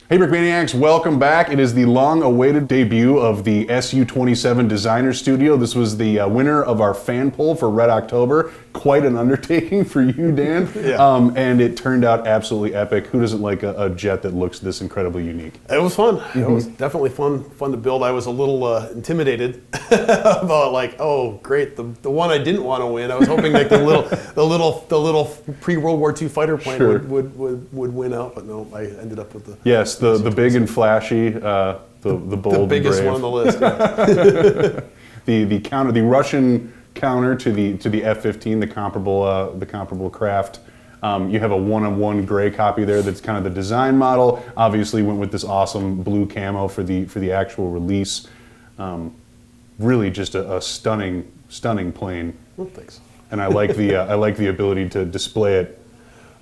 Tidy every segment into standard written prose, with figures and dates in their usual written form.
Hey Brickmaniacs, welcome back. It is the long-awaited debut of the Su-27 Designer Studio. This was the winner of our fan poll for Red October. Quite an undertaking for you, Dan. Yeah. And it turned out absolutely epic. Who doesn't like a jet that looks this incredibly unique? It was fun. It was definitely fun to build. I was a little intimidated about like, oh great, the one I didn't want to win. I was hoping like the little pre-World War II fighter plane would win out, but no, I ended up with the the big and flashy, the bold, the biggest brave. one on the list. Yeah. the Russian counter to the F-15, the comparable craft. You have a one-on-one gray copy there. That's kind of the design model. Obviously, went with this awesome blue camo for the actual release. Really, just a stunning plane. Well, thanks. And I like the ability to display it.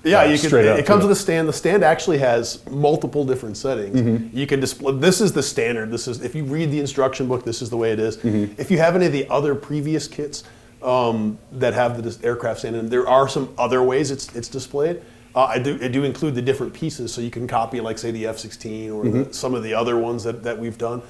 Yeah, it comes with a stand. The stand actually has multiple different settings. You can display. This is the standard. This is, if you read the instruction book, this is the way it is. If you have any of the other previous kits that have the aircraft stand in, there are some other ways it's displayed. I do include the different pieces, so you can copy, like say the F-16 or some of the other ones that we've done.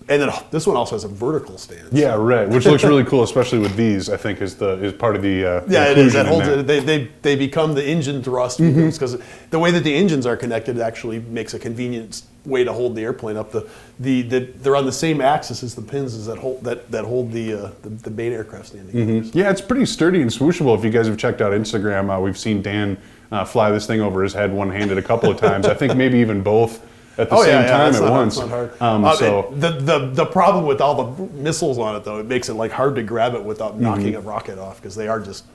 And then this one also has a vertical stand. Yeah, right. Which looks really cool, especially with these. I think is part of the yeah, it is. That holds it. They become the engine thrust because the way that the engines are connected actually makes a convenient way to hold the airplane up. They're on the same axis as the pins that hold the main aircraft standing. Yeah, it's pretty sturdy and swooshable. If you guys have checked out Instagram, we've seen Dan fly this thing over his head one-handed a couple of times. I think maybe even both. At the same time at once. That's not hard. The problem with all the missiles on it, though, it makes it like hard to grab it without knocking a rocket off, because they are just,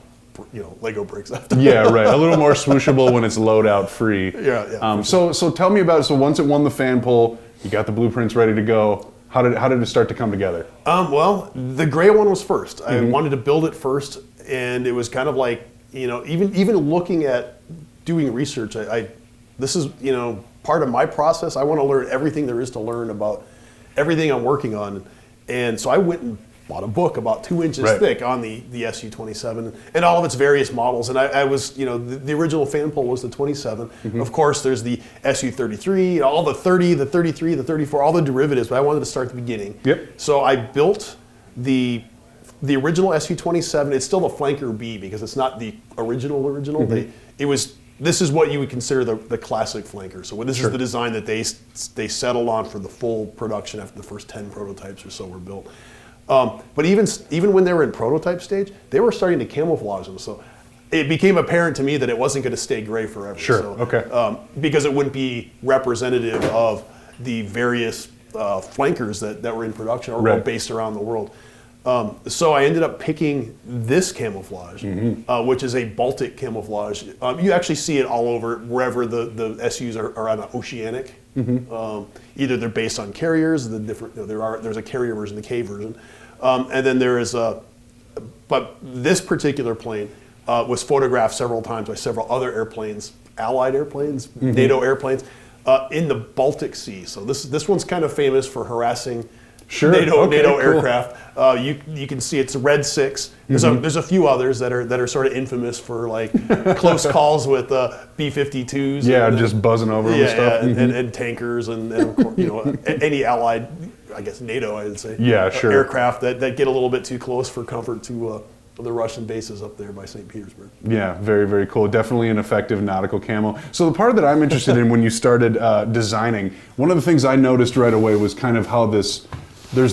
Lego bricks after. Yeah, right. A little more swooshable when it's loadout free. Yeah. So tell me about it. So once it won the fan poll, you got the blueprints ready to go. How did it start to come together? Well, the gray one was first. I wanted to build it first, and it was kind of like, even looking at doing research, this is, part of my process. I want to learn everything there is to learn about everything I'm working on. And so I went and bought a book about 2 inches thick on the Su-27 and all of its various models. And I was, the original fan poll was the 27. Of course, there's the Su-33, all the 30, the 33, the 34, all the derivatives, but I wanted to start at the beginning. So I built the original Su-27. It's still the Flanker B because it's not the original. This is what you would consider the classic flanker. So this is the design that they settled on for the full production after the first 10 prototypes or so were built. But even when they were in prototype stage, they were starting to camouflage them. So it became apparent to me that it wasn't going to stay gray forever. Because it wouldn't be representative of the various flankers that were in production or based around the world. So I ended up picking this camouflage, which is a Baltic camouflage. You actually see it all over wherever the SUs are on an oceanic. Either they're based on carriers, there's a carrier version, the K version, and then there is but this particular plane was photographed several times by several other airplanes, Allied airplanes, NATO airplanes, in the Baltic Sea. So this one's kind of famous for harassing NATO aircraft. You can see it's a Red 6. There's a few others that are sort of infamous for like close calls with B-52s. Yeah, just buzzing over them and stuff. And tankers and of course, any Allied, I guess NATO, I would say. Yeah, sure. Aircraft that get a little bit too close for comfort to the Russian bases up there by St. Petersburg. Yeah, very, very cool. Definitely an effective nautical camo. So the part that I'm interested in when you started designing, one of the things I noticed right away was kind of how there's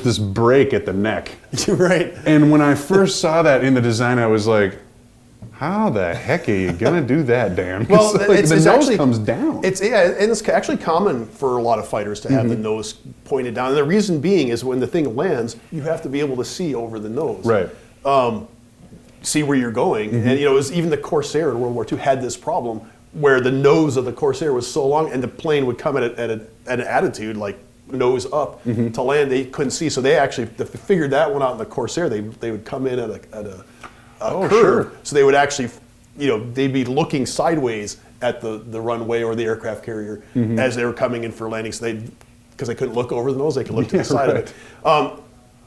this break at the neck. Right. And when I first saw that in the design, I was like, how the heck are you going to do that, Dan? Well, the nose actually comes down. And it's actually common for a lot of fighters to have the nose pointed down. And the reason being is when the thing lands, you have to be able to see over the nose. Right. See where you're going. And it was even the Corsair in World War II had this problem where the nose of the Corsair was so long and the plane would come at an attitude like nose up to land. They couldn't see, so they figured that one out in the Corsair. They would come in at a curve, so they would actually, they'd be looking sideways at the runway or the aircraft carrier as they were coming in for landing. So because they couldn't look over the nose, they could look to the side of it.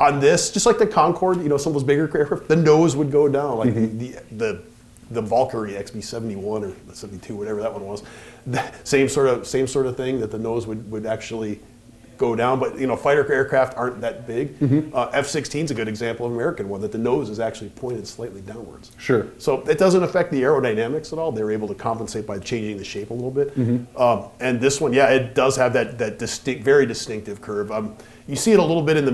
On this, just like the Concorde, some of those bigger aircraft, the nose would go down, like the Valkyrie XB-71 or the 72, whatever that one was. Same sort of thing, that the nose would actually go down, but fighter aircraft aren't that big. F-16 is a good example of an American one, that the nose is actually pointed slightly downwards. Sure. So it doesn't affect the aerodynamics at all. They're able to compensate by changing the shape a little bit. And this one, yeah, it does have that very distinctive curve. You see it a little bit in the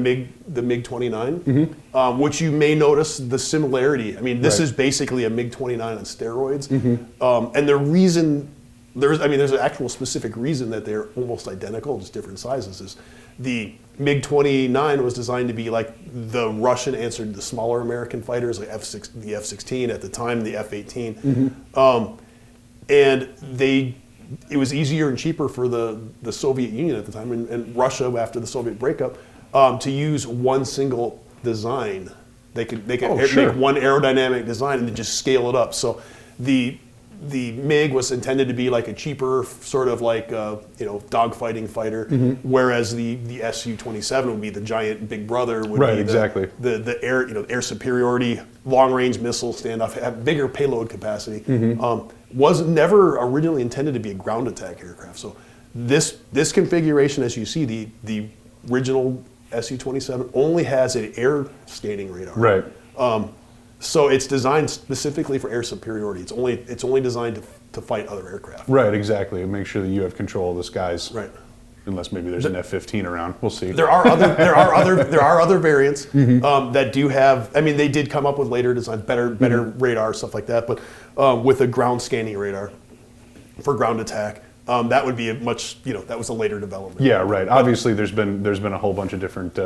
MiG-29, which you may notice the similarity. I mean, this is basically a MiG-29 on steroids, and the reason. There's an actual specific reason that they're almost identical, just different sizes. Is the MiG-29 was designed to be like the Russian answer to the smaller American fighters, like the F-16 at the time, the F-18, and it was easier and cheaper for the Soviet Union at the time, and Russia after the Soviet breakup, to use one single design. They could make one aerodynamic design and then just scale it up. So the MiG was intended to be like a cheaper sort of like dogfighting fighter, whereas the Su-27 would be the giant big brother. Would be exactly. The air-superiority, long-range missile standoff, have bigger payload capacity. Was never originally intended to be a ground attack aircraft. So this configuration, as you see, the original Su-27 only has an air scanning radar. Right. So it's designed specifically for air superiority. It's only designed to fight other aircraft. Right, exactly. Make sure that you have control of the skies. Right. Unless maybe there's an F-15 around. We'll see. There are other variants that do have. I mean, they did come up with later designs, better radar, stuff like that. But with a ground scanning radar for ground attack, that would be that was a later development. Yeah, right. Obviously, there's been a whole bunch of different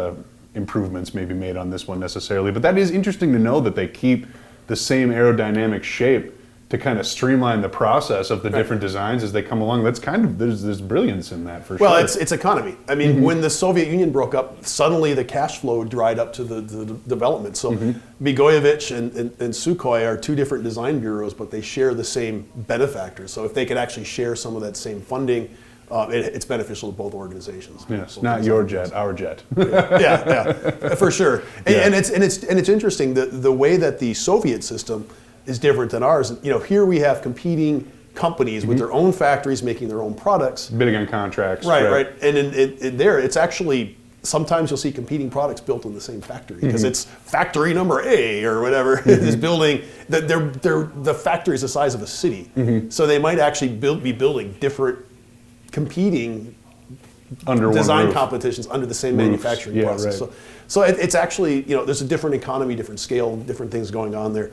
improvements maybe made on this one necessarily, but that is interesting to know that they keep the same aerodynamic shape to kind of streamline the process of the different designs as they come along. That's kind of, there's brilliance in that for sure. Well, it's economy. I mean, when the Soviet Union broke up, suddenly the cash flow dried up to the development. So Migoyevich and Sukhoi are two different design bureaus, but they share the same benefactors. So if they could actually share some of that same funding, it's beneficial to both organizations. Yes, both not your jet, our jet. yeah, for sure. And it's interesting the way that the Soviet system is different than ours. Here we have competing companies with their own factories making their own products, bidding on contracts. Right. And in there, it's actually sometimes you'll see competing products built in the same factory because it's factory number A or whatever is building. The factory is the size of a city, so they might actually be building different competing under design competitions under the same manufacturing process. Right. So it's actually, there's a different economy, different scale, different things going on there.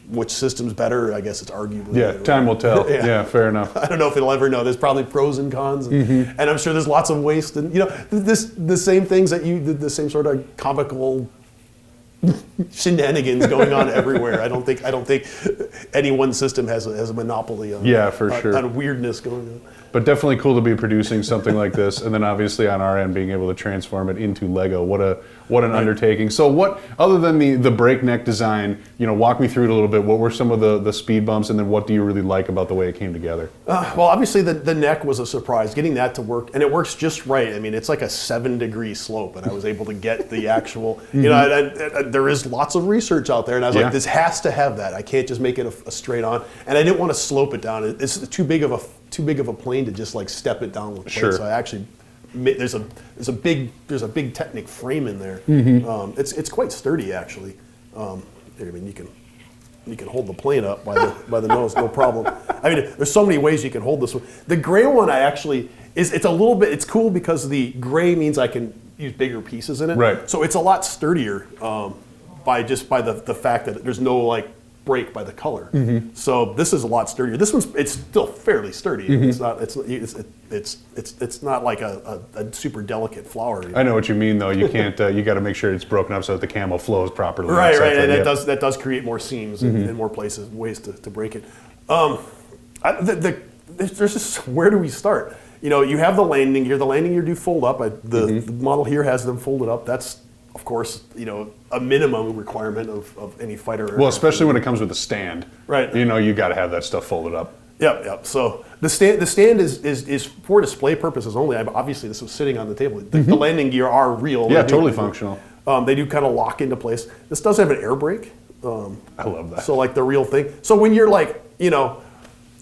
Which system's better? I guess it's arguably. Yeah, time will tell. Yeah, fair enough. I don't know if it'll ever know. There's probably pros and cons, and I'm sure there's lots of waste. And the same things the same sort of comical shenanigans going on everywhere. I don't think any one system has a monopoly on for sure on weirdness going on. But definitely cool to be producing something like this, and then obviously on our end being able to transform it into Lego. What an undertaking. So what, other than the breakneck design, walk me through it a little bit. What were some of the speed bumps, and then what do you really like about the way it came together? Well, obviously the neck was a surprise. Getting that to work, and it works just right. I mean, it's like a 7-degree slope, and I was able to get the actual. There is lots of research out there, and I was like, this has to have that. I can't just make it a straight on, and I didn't want to slope it down. It's too big of a plane to just like step it down with plane. Sure. So I actually there's a big Technic frame in there. It's quite sturdy actually. I mean, you can hold the plane up by the nose, no problem. I mean, there's so many ways you can hold this one. The gray one it's cool because the gray means I can use bigger pieces in it. Right. So it's a lot sturdier by the fact that there's no break by the color. So this is a lot sturdier. This it's still fairly sturdy. It's not like a super delicate flower. I know what you mean though. You can't. You got to make sure it's broken up so that the camo flows properly. Right, and that does create more seams in more places, ways to break it. There's just, where do we start? You have the landing gear. The landing gear do fold up. The model here has them folded up. That's, of course, a minimum requirement of any fighter. Well, especially when it comes with a stand. Right. You got to have that stuff folded up. Yep. So the stand is for display purposes only. Obviously, this was sitting on the table. The landing gear are real. Yeah, totally functional. They do kind of lock into place. This does have an air brake. I love that. So like the real thing. So when you're like, you know,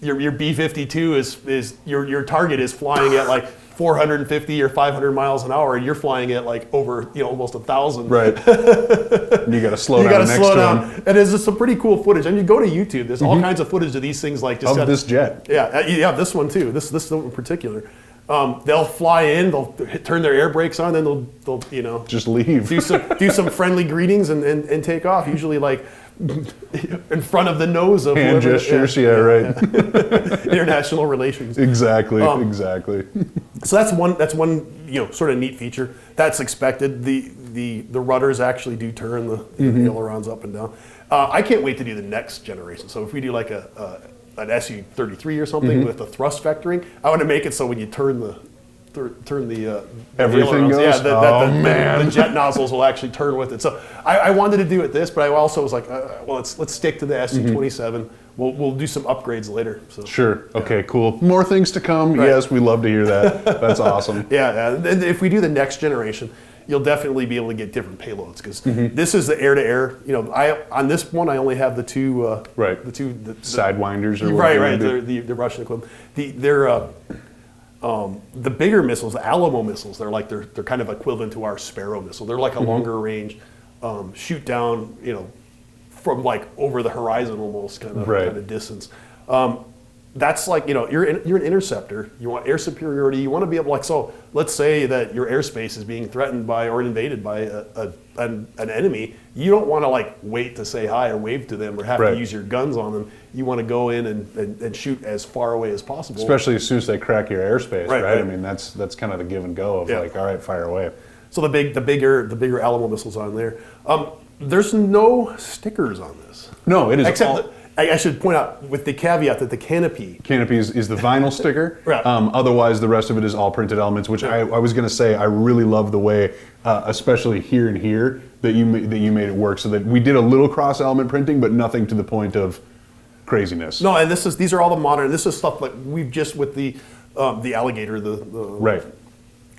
your B-52 is your target is flying at like 450 or 500 miles an hour, and you're flying at like over, you know, almost 1,000. Right. You got to slow down next to him. And there's some pretty cool footage. I mean, you go to YouTube. There's all kinds of footage of these things, like just Of this jet. Yeah, this one too. This one in particular. They'll fly in. They'll turn their air brakes on. Then they'll you know Just leave. do some friendly greetings and take off. Usually like in front of the nose of Hand whoever- gestures, right. International relations. Exactly, exactly. So that's one you know sort of neat feature. That's expected. The rudders actually do turn the ailerons up and down. I can't wait to do the next generation. So if we do like an Su-33 or something with the thrust vectoring, I want to make it so when you turn the Everything ailerons, goes? the jet nozzles will actually turn with it. So I wanted to do it this, but I also was like, well, let's stick to the Su-27. We'll do some upgrades later. So. Sure. Okay, cool. More things to come. Right. Yes, we love to hear that. That's awesome. Yeah, and if we do the next generation, you'll definitely be able to get different payloads because this is the air-to-air. You know, on this one I only have the two Right. the two Sidewinders or right, whatever. the Russian equivalent. They're the bigger missiles, the Alamo missiles. They're kind of equivalent to our Sparrow missile. They're like a longer range, shoot down, you know, from like over the horizon almost kind of distance. That's like, you know, you're an interceptor. You want air superiority. You want to be able, like, so let's say that your airspace is being threatened by or invaded by an enemy. You don't want to like wait to say hi or wave to them or have to use your guns on them. You want to go in and shoot as far away as possible. Especially as soon as they crack your airspace, right? I mean, that's kind of the give and go of like, all right, fire away. So the bigger Alamo missiles on there. There's no stickers on this. No, it is except I should point out with the caveat that the canopy is the vinyl sticker. Right. Otherwise, the rest of it is all printed elements. Which I was going to say, I really love the way, especially here and here, that you made it work. So that we did a little cross element printing, but nothing to the point of craziness. No, and these are all the modern. This is stuff like we've just with the Alligator, the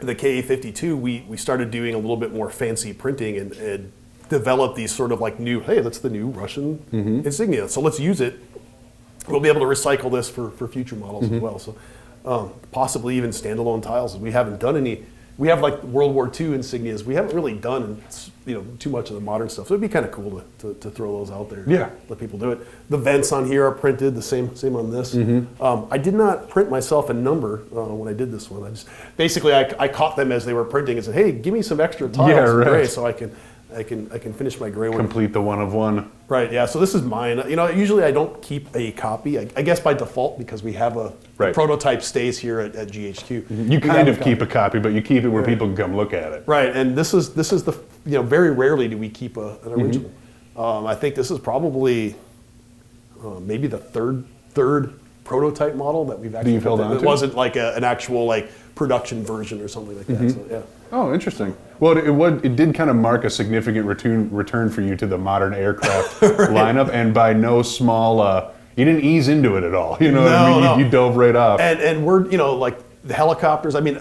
KA-52. We started doing a little bit more fancy printing and develop these sort of like new, hey, that's the new Russian insignia, so let's use it. We'll be able to recycle this for future models as well. So possibly even standalone tiles. We haven't done any. We have like World War II insignias. We haven't really done too much of the modern stuff. So it'd be kind of cool to throw those out there. Yeah. Let people do it. The vents on here are printed. The same on this. I did not print myself a number when I did this one. I just basically I caught them as they were printing and said, hey, give me some extra tiles in gray so I can finish my gray one. Complete the one of one. Right, yeah, so this is mine. You know, usually I don't keep a copy, I guess by default, because we have the prototype stays here at GHQ. You kind of keep a copy, but you keep it where people can come look at it. Right, and this is the, very rarely do we keep an original. I think this is probably maybe the third prototype model that we've actually held on to. It wasn't like an actual like production version or something like that, so yeah. Oh, interesting. Well, it did kind of mark a significant return for you to the modern aircraft lineup, and by no small, you didn't ease into it at all. You know what I mean? You dove right off. And we're, like the helicopters, I mean,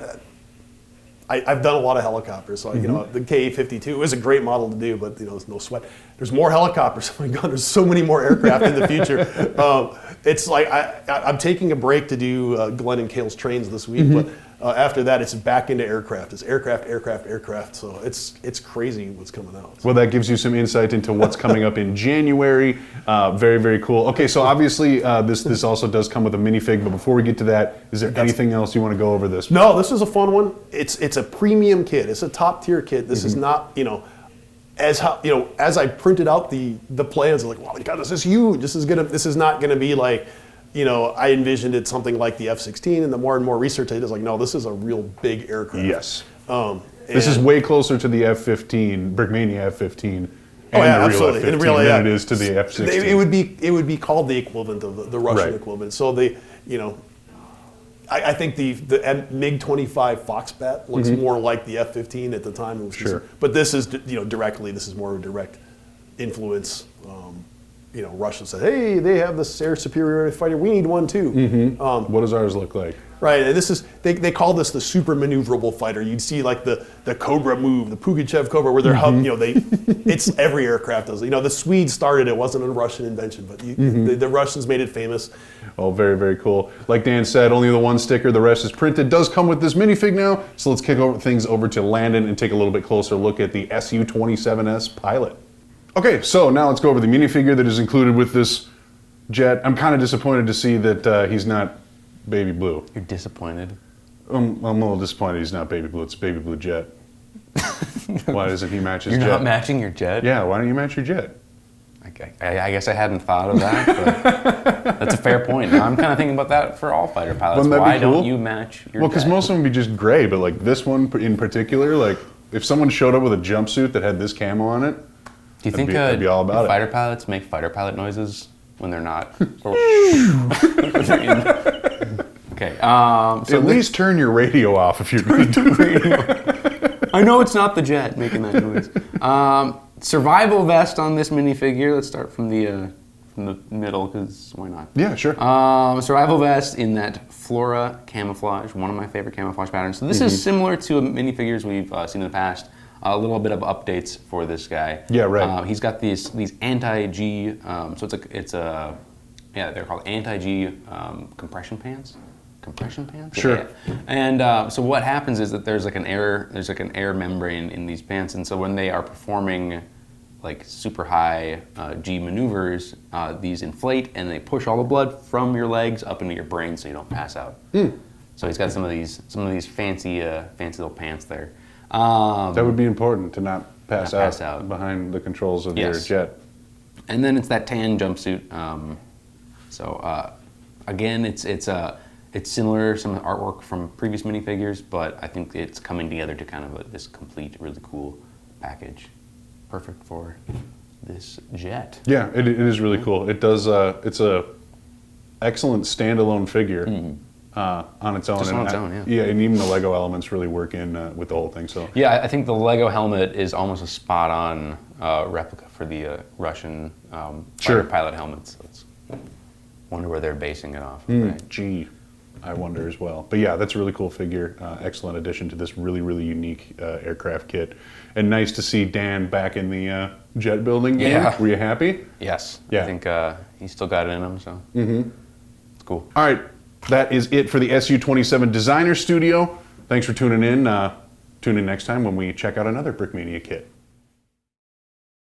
I've done a lot of helicopters, so the KA-52 is a great model to do, but there's no sweat. There's more helicopters. Oh my God, there's so many more aircraft in the future. It's like I'm taking a break to do Glenn and Cale's trains this week, but after that, it's back into aircraft. It's aircraft. So it's crazy what's coming out. Well, that gives you some insight into what's coming up in January. Very, very cool. Okay, so obviously this also does come with a minifig, but before we get to that, is there anything else you want to go over this? No, this is a fun one. It's a premium kit. It's a top tier kit. This is not, as I printed out the plans, I'm like, wow, God, this is huge. This is not gonna be like, I envisioned it something like the F-16, and the more and more research I did, I was like, no, this is a real big aircraft. Yes. This is way closer to the F-15, Brickmania F-15, and the real F-15 than it is to the F-16. It would be called the equivalent of the Russian equivalent. So I think the MiG-25 Foxbat looks more like the F-15 at the time. It was Sure. But this is directly. This is more of a direct influence. Russia said, hey, they have this air superiority fighter. We need one too. What does ours look like? Right, and this is they call this the super maneuverable fighter. You'd see like the Cobra move, the Pugachev Cobra, where they're it's every aircraft does it. The Swedes started it, wasn't a Russian invention, but the Russians made it famous. Oh, very, very cool. Like Dan said, only the one sticker, the rest is printed. Does come with this minifig now, so let's kick things over to Landon and take a little bit closer look at the Su-27S Pilot. Okay, so now let's go over the minifigure that is included with this jet. I'm kind of disappointed to see that he's not baby blue. You're disappointed? I'm a little disappointed he's not baby blue. It's baby blue jet. Why doesn't he match his jet? You're not matching your jet? Yeah, why don't you match your jet? I guess I hadn't thought of that, but that's a fair point. I'm kind of thinking about that for all fighter pilots. Wouldn't that be Why cool? don't you match your Well, because jet? most of them would be just gray, but like this one in particular, like if someone showed up with a jumpsuit that had this camo on it, Do you think I'd be all about it. fighter pilots make fighter pilot noises when they're not? Okay. So at least turn your radio off if you're going to do it. I know it's not the jet making that noise. Survival vest on this minifigure. Let's start from the middle, because why not? Yeah, sure. Survival vest in that Flora camouflage, one of my favorite camouflage patterns. So this is similar to minifigures we've seen in the past. A little bit of updates for this guy. Yeah, right. He's got these anti-G. So they're called anti-G compression pants. Compression pants. Sure. Yeah. And so what happens is that there's like an air membrane in these pants, and so when they are performing like super high G maneuvers, these inflate and they push all the blood from your legs up into your brain, so you don't pass out. So he's got some of these fancy little pants there. That would be important to not pass out behind the controls of your jet. And then it's that tan jumpsuit. Again, it's similar, some artwork from previous minifigures, but I think it's coming together to kind of this complete, really cool package. Perfect for this jet. Yeah, it is really cool. It does. It's a excellent standalone figure on its own. Just on its own, yeah. Yeah, and even the Lego elements really work in with the whole thing. So Yeah, I think the Lego helmet is almost a spot-on replica for the Russian Sure. fighter pilot helmets. Wonder where they're basing it off of, right? Gee, I wonder as well. But yeah, that's a really cool figure. Excellent addition to this really, really unique aircraft kit. And nice to see Dan back in the jet building game. Yeah. Were you happy? Yes. Yeah. I think he's still got it in him, so it's cool. All right, that is it for the Su-27 Designer Studio. Thanks for tuning in. Tune in next time when we check out another Brickmania kit.